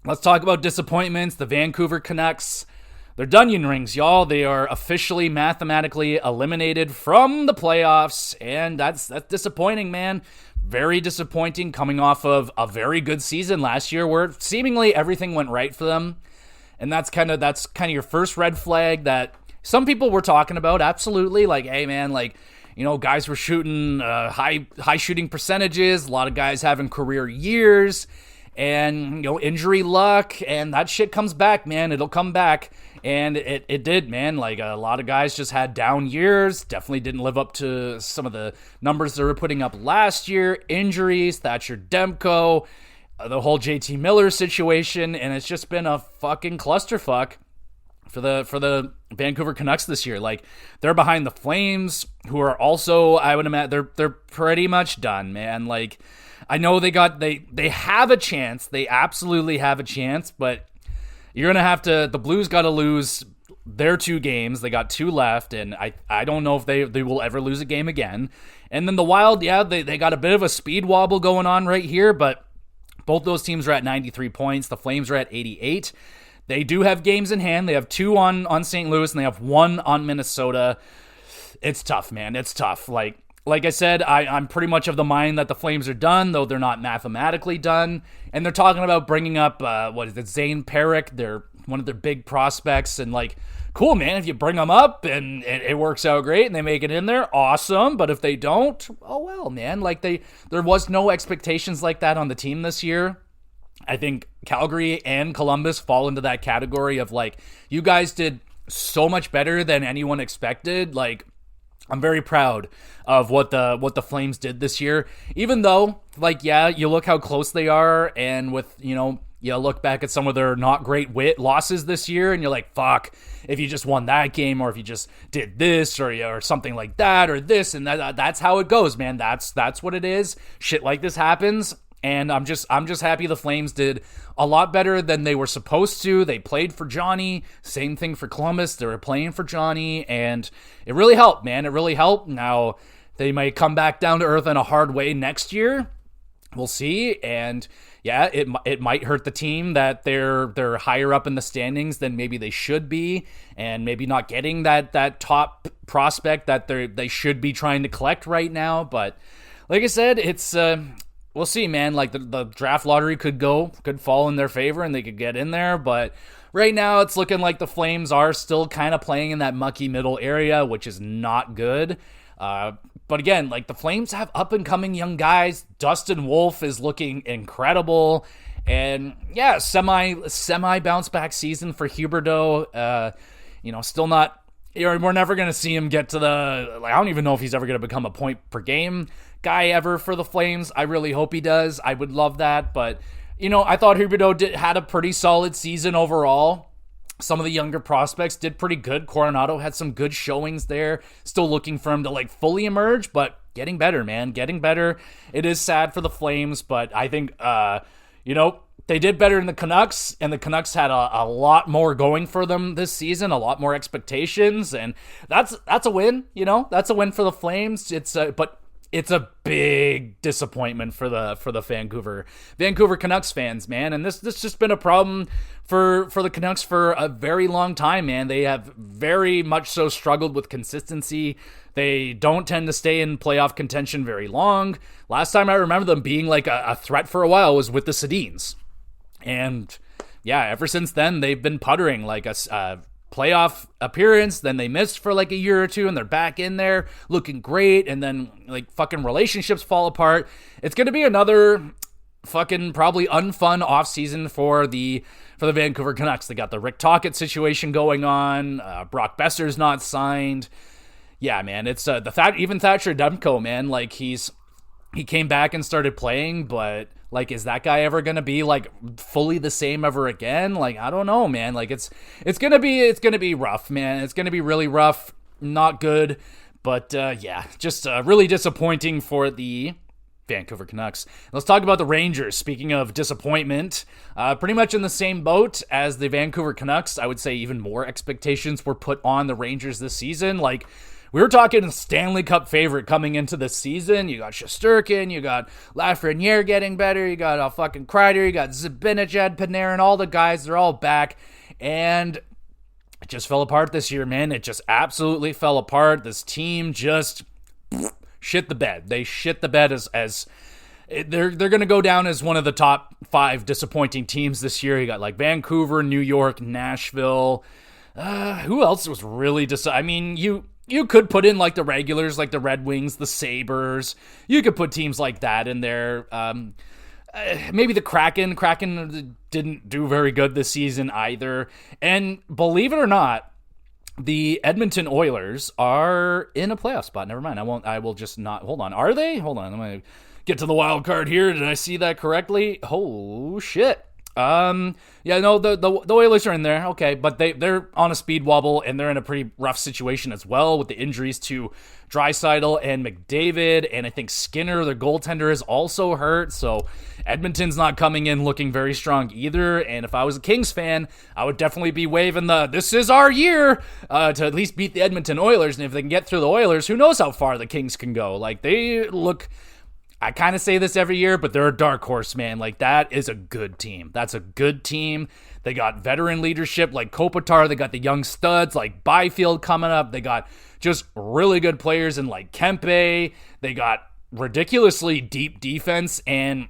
let's talk about disappointments. The Vancouver Canucks, they're Dunyan rings, y'all. They are officially mathematically eliminated from the playoffs, and that's disappointing, man. Very disappointing coming off of a very good season last year where seemingly everything went right for them. And that's kind of your first red flag that some people were talking about. Absolutely. Like, hey, man, like, you know, guys were shooting high shooting percentages. A lot of guys having career years and, you know, injury luck. And that shit comes back, man. It'll come back. And it did, man. Like, a lot of guys just had down years. Definitely didn't live up to some of the numbers they were putting up last year. Injuries, Thatcher Demko, the whole JT Miller situation, and it's just been a fucking clusterfuck for the Vancouver Canucks this year. Like, they're behind the Flames, who are also, I would imagine, they're pretty much done, man. Like, I know they have a chance, they absolutely have a chance, but you're gonna have to. The Blues got to lose their 2 games. They got 2 left, and I don't know if they will ever lose a game again. And then the Wild, yeah, they got a bit of a speed wobble going on right here, but both those teams are at 93 points. The Flames are at 88. They do have games in hand. They have 2 on St. Louis, and they have 1 on Minnesota. It's tough, man. It's tough. Like I said, I'm pretty much of the mind that the Flames are done, though they're not mathematically done. And they're talking about bringing up, Zane Perrick. They're one of their big prospects. And, like, cool, man. If you bring them up and it works out great and they make it in there, awesome. But if they don't, oh well, man. Like, there was no expectations like that on the team this year. I think Calgary and Columbus fall into that category of, like, you guys did so much better than anyone expected. Like, I'm very proud of what the Flames did this year. Even though, like, yeah, you look how close they are, and with, you know, you look back at some of their not great losses this year, and you're like, fuck, if you just won that game, or if you just did this, or something like that, or this, and that's how it goes, man. That's what it is. Shit like this happens. And I'm just happy the Flames did a lot better than they were supposed to. They played for Johnny. Same thing for Columbus. They were playing for Johnny, and it really helped, man. It really helped. Now, they might come back down to earth in a hard way next year. We'll see. And yeah, it might hurt the team that they're higher up in the standings than maybe they should be, and maybe not getting that top prospect that they should be trying to collect right now. But like I said, it's we'll see, man. Like, the draft lottery could fall in their favor and they could get in there. But right now it's looking like the Flames are still kind of playing in that mucky middle area, which is not good. But again, like, the Flames have up and coming young guys. Dustin Wolf is looking incredible. And yeah, semi bounce back season for Huberdeau. Still not, we're never going to see him get to I don't even know if he's ever going to become a point per game guy ever for the Flames. I really hope he does. I would love that. But, I thought Huberdeau had a pretty solid season overall. Some of the younger prospects did pretty good. Coronado had some good showings there. Still looking for him to, like, fully emerge, but getting better, man. Getting better. It is sad for the Flames, but I think, they did better than the Canucks, and the Canucks had a lot more going for them this season, a lot more expectations, and that's a win, That's a win for the Flames. But it's a big disappointment for the Vancouver Canucks fans, man. And this just been a problem for the Canucks for a very long time, man. They have very much so struggled with consistency. They don't tend to stay in playoff contention very long. Last time I remember them being like a threat for a while was with the Sedins. And yeah, ever since then, they've been puttering, like a playoff appearance, then they missed for like a year or two, and they're back in there looking great, and then like fucking relationships fall apart. It's going to be another fucking probably unfun offseason for the Vancouver Canucks. They got the Rick Tocchet situation going on. Brock Besser's not signed. Yeah, man, it's even Thatcher Demko, man, like he came back and started playing, but like, is that guy ever gonna be like fully the same ever again? Like, I don't know, man. Like, it's gonna be rough, man. It's gonna be really rough, not good, but yeah, just really disappointing for the Vancouver Canucks. Let's talk about the Rangers. Speaking of disappointment, pretty much in the same boat as the Vancouver Canucks. I would say even more expectations were put on the Rangers this season. Like, we were talking Stanley Cup favorite coming into this season. You got Shesterkin, you got Lafreniere getting better, you got fucking Kreider, you got Zibanejad, Panarin, all the guys, they're all back. And it just fell apart this year, man. It just absolutely fell apart. This team just shit the bed. They shit the bed as they're going to go down as one of the top 5 disappointing teams this year. You got like Vancouver, New York, Nashville. Who else was really I mean, you could put in like the regulars, like the Red Wings, the Sabres. You could put teams like that in there. Maybe the Kraken. Kraken didn't do very good this season either. And believe it or not, the Edmonton Oilers are in a playoff spot. Never mind. I will just not. Hold on. Are they? Hold on. I'm going to get to the wild card here. Did I see that correctly? Oh, shit. Yeah, no, the Oilers are in there. Okay, but they're on a speed wobble, and they're in a pretty rough situation as well with the injuries to Draisaitl and McDavid, and I think Skinner, their goaltender, is also hurt, so Edmonton's not coming in looking very strong either, and if I was a Kings fan, I would definitely be waving this is our year, to at least beat the Edmonton Oilers, and if they can get through the Oilers, who knows how far the Kings can go. Like, they look... I kind of say this every year, but they're a dark horse, man. Like, that is a good team. That's a good team. They got veteran leadership like Kopitar. They got the young studs like Byfield coming up. They got just really good players in like Kempe. They got ridiculously deep defense. And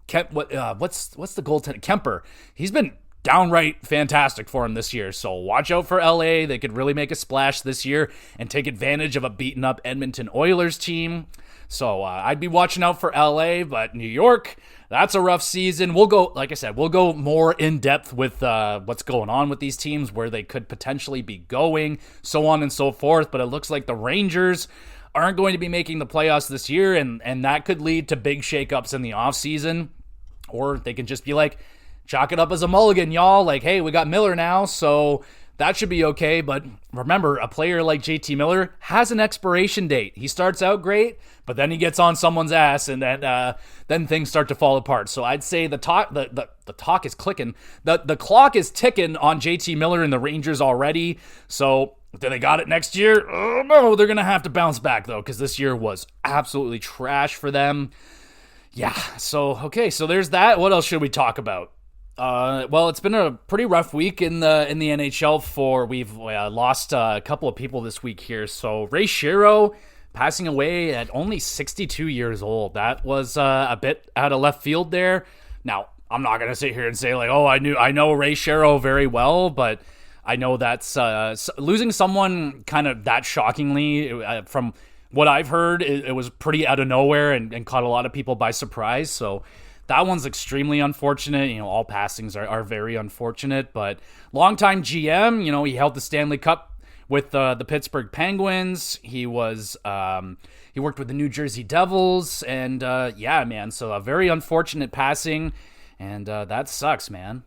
what's the goaltender? Kemper. He's been downright fantastic for him this year. So watch out for LA. They could really make a splash this year and take advantage of a beaten up Edmonton Oilers team. So I'd be watching out for LA, but New York, that's a rough season. We'll go, like I said, we'll go more in depth with what's going on with these teams, where they could potentially be going, so on and so forth. But it looks like the Rangers aren't going to be making the playoffs this year, and that could lead to big shakeups in the offseason. Or they can just be like, chalk it up as a mulligan, y'all. Like, hey, we got Miller now, so that should be okay. But remember, a player like JT Miller has an expiration date. He starts out great, but then he gets on someone's ass, and then things start to fall apart. So I'd say the talk is clicking. The clock is ticking on JT Miller and the Rangers already. So do they got it next year? Oh, no, they're going to have to bounce back, though, because this year was absolutely trash for them. Yeah, so, okay, so there's that. What else should we talk about? Well, it's been a pretty rough week in the NHL. We've lost a couple of people this week here. So Ray Shero passing away at only 62 years old. That was a bit out of left field there. Now, I'm not gonna sit here and say like, oh, I know Ray Shero very well, but I know that's losing someone kind of that shockingly. From what I've heard, it was pretty out of nowhere and caught a lot of people by surprise. So that one's extremely unfortunate. You know, all passings are very unfortunate, but longtime GM, you know, he held the Stanley Cup with the Pittsburgh Penguins. He was he worked with the New Jersey Devils, and yeah, man, so a very unfortunate passing, and that sucks, man.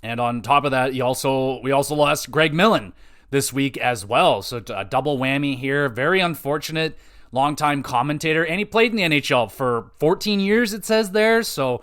And on top of that, we also lost Greg Millen this week as well. So a double whammy here. Very unfortunate. Longtime commentator, and he played in the NHL for 14 years, it says there. So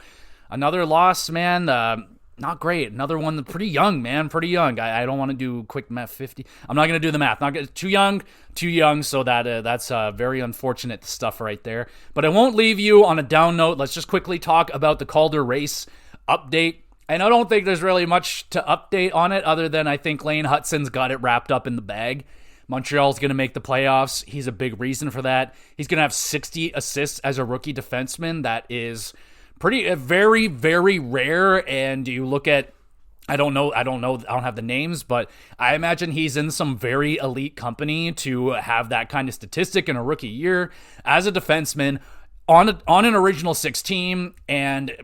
another loss, man. Not great. Another one pretty young, man. Pretty young. I don't want to do quick math. 50. I'm not going to do the math. Too young. So that's very unfortunate stuff right there. But I won't leave you on a down note. Let's just quickly talk about the Calder race update. And I don't think there's really much to update on it, other than I think Lane Hutson's got it wrapped up in the bag. Montreal's going to make the playoffs. He's a big reason for that. He's going to have 60 assists as a rookie defenseman. That is very, very rare. And you look at, I don't have the names, but I imagine he's in some very elite company to have that kind of statistic in a rookie year as a defenseman on an original six team, and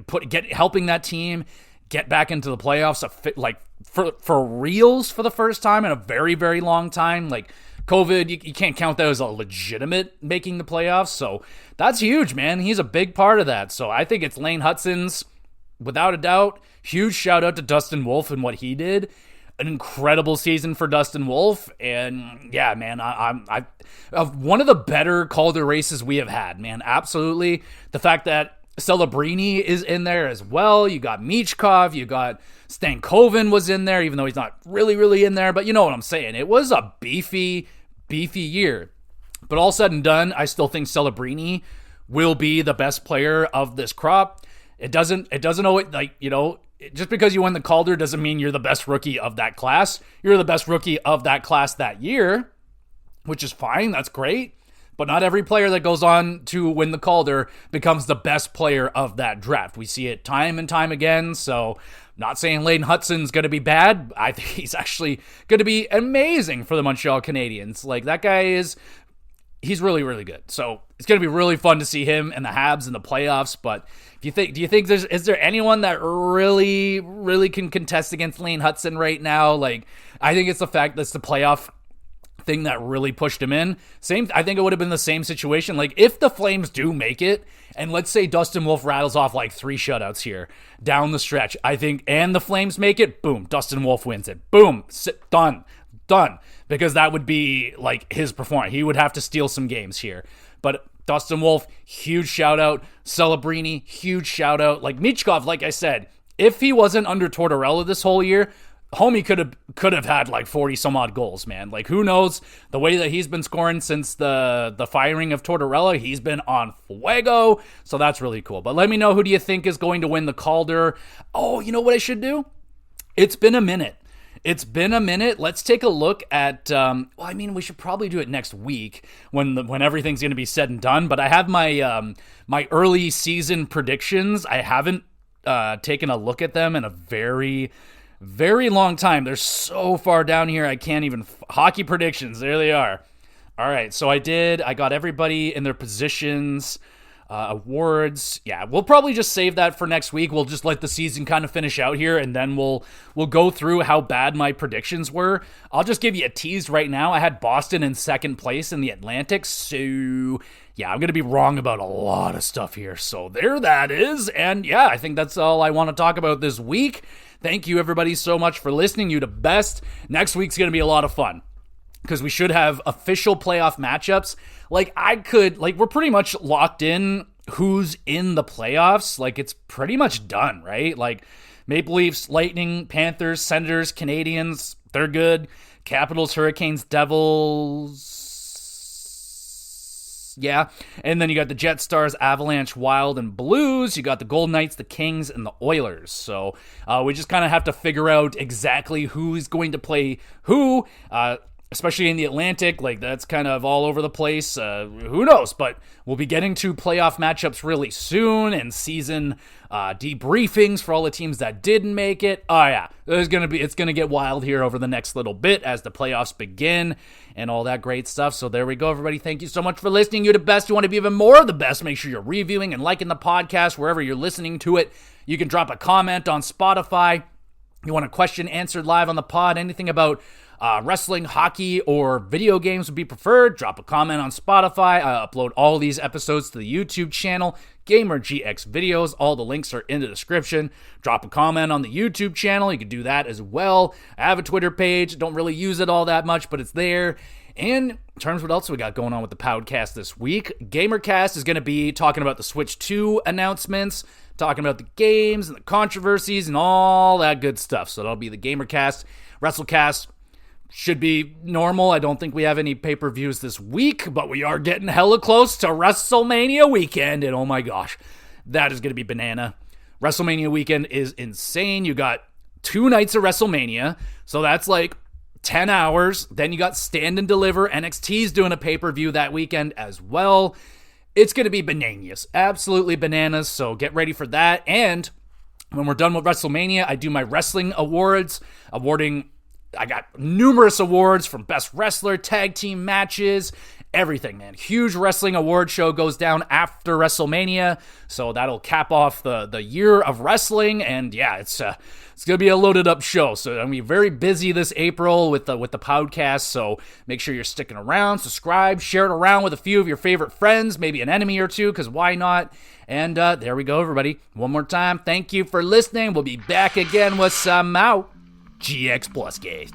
helping that team get back into the playoffs, like for reals for the first time in a very, very long time. Like, COVID, you can't count that as a legitimate making the playoffs. So that's huge, man. He's a big part of that. So I think it's Lane Hutson's, without a doubt. Huge shout out to Dustin Wolf and what he did. An incredible season for Dustin Wolf. And yeah, man, I one of the better Calder races we have had, man. Absolutely. The fact that Celebrini is in there as well. You got Michkov, you got Stankoven was in there, even though he's not really in there, but you know what I'm saying. It was a beefy year. But all said and done, I still think Celebrini will be the best player of this crop. It doesn't always, like, you know, just because you win the Calder doesn't mean you're the best rookie of that class. You're the best rookie of that class that year, which is fine. That's great. But not every player that goes on to win the Calder becomes the best player of that draft. We see it time and time again. So, not saying Layden Hutson's going to be bad. I think he's actually going to be amazing for the Montreal Canadiens. Like, that guy he's really good. So, it's going to be really fun to see him and the Habs in the playoffs. But do you think is there anyone that really can contest against Lane Hutson right now? Like, I think it's the fact that's the playoff thing that really pushed him in. I think it would have been the same situation. Like, if the Flames do make it, and let's say Dustin Wolf rattles off like 3 shutouts here down the stretch, I think, and the Flames make it, boom, Dustin Wolf wins it. Boom, done. Because that would be like his performance. He would have to steal some games here. But Dustin Wolf, huge shout out. Celebrini, huge shout out. Like Michkov, like I said, if he wasn't under Tortorella this whole year, homie could have had like 40 some odd goals, man. Like, who knows? The way that he's been scoring since the firing of Tortorella, he's been on fuego. So that's really cool. But let me know, who do you think is going to win the Calder? Oh, you know what I should do? It's been a minute. Let's take a look at, we should probably do it next week when everything's going to be said and done. But I have my my early season predictions. I haven't taken a look at them in a very long time. They're so far down here, I can't even. Hockey predictions, there they are. All right, so I got everybody in their positions. Awards, yeah, we'll probably just save that for next week. We'll just let the season kind of finish out here, and then we'll go through how bad my predictions were. I'll just give you a tease right now. I had Boston in second place in the Atlantic, so yeah, I'm going to be wrong about a lot of stuff here. So there that is, and yeah, I think that's all I want to talk about this week. Thank you, everybody, so much for listening. You the best. Next week's going to be a lot of fun, because we should have official playoff matchups. We're pretty much locked in who's in the playoffs. Like, it's pretty much done, right? Like, Maple Leafs, Lightning, Panthers, Senators, Canadiens, they're good. Capitals, Hurricanes, Devils, yeah. And then you got the Jets, Stars, Avalanche, Wild, and Blues. You got the Golden Knights, the Kings, and the Oilers. So we just kind of have to figure out exactly who's going to play who. Especially in the Atlantic, like, that's kind of all over the place. Who knows? But we'll be getting to playoff matchups really soon, and season debriefings for all the teams that didn't make it. Oh yeah, it's gonna get wild here over the next little bit as the playoffs begin and all that great stuff. So there we go, everybody. Thank you so much for listening. You're the best. You want to be even more of the best? Make sure you're reviewing and liking the podcast wherever you're listening to it. You can drop a comment on Spotify. You want a question answered live on the pod? Anything about wrestling, hockey, or video games would be preferred? Drop a comment on Spotify. I upload all these episodes to the YouTube channel, GamerGX Videos. All the links are in the description. Drop a comment on the YouTube channel. You can do that as well. I have a Twitter page. Don't really use it all that much, but it's there. And in terms of what else we got going on with the podcast this week, GamerCast is going to be talking about the Switch 2 announcements, talking about the games and the controversies and all that good stuff. So that'll be the GamerCast. WrestleCast should be normal. I don't think we have any pay-per-views this week, but we are getting hella close to WrestleMania weekend, and oh my gosh, that is going to be banana. WrestleMania weekend is insane. You got 2 nights of WrestleMania, so that's like 10 hours. Then you got Stand and Deliver. NXT's doing a pay-per-view that weekend as well. It's going to be bananas. Absolutely bananas, so get ready for that. And when we're done with WrestleMania, I do my wrestling awards, I got numerous awards from Best Wrestler, Tag Team Matches, everything, man. Huge wrestling award show goes down after WrestleMania, so that'll cap off the year of wrestling, and yeah, it's gonna be a loaded up show. So I'm gonna be very busy this April with the podcast. So make sure you're sticking around, subscribe, share it around with a few of your favorite friends, maybe an enemy or two, because why not? And there we go, everybody. One more time, thank you for listening. We'll be back again with some GX Plus Cast.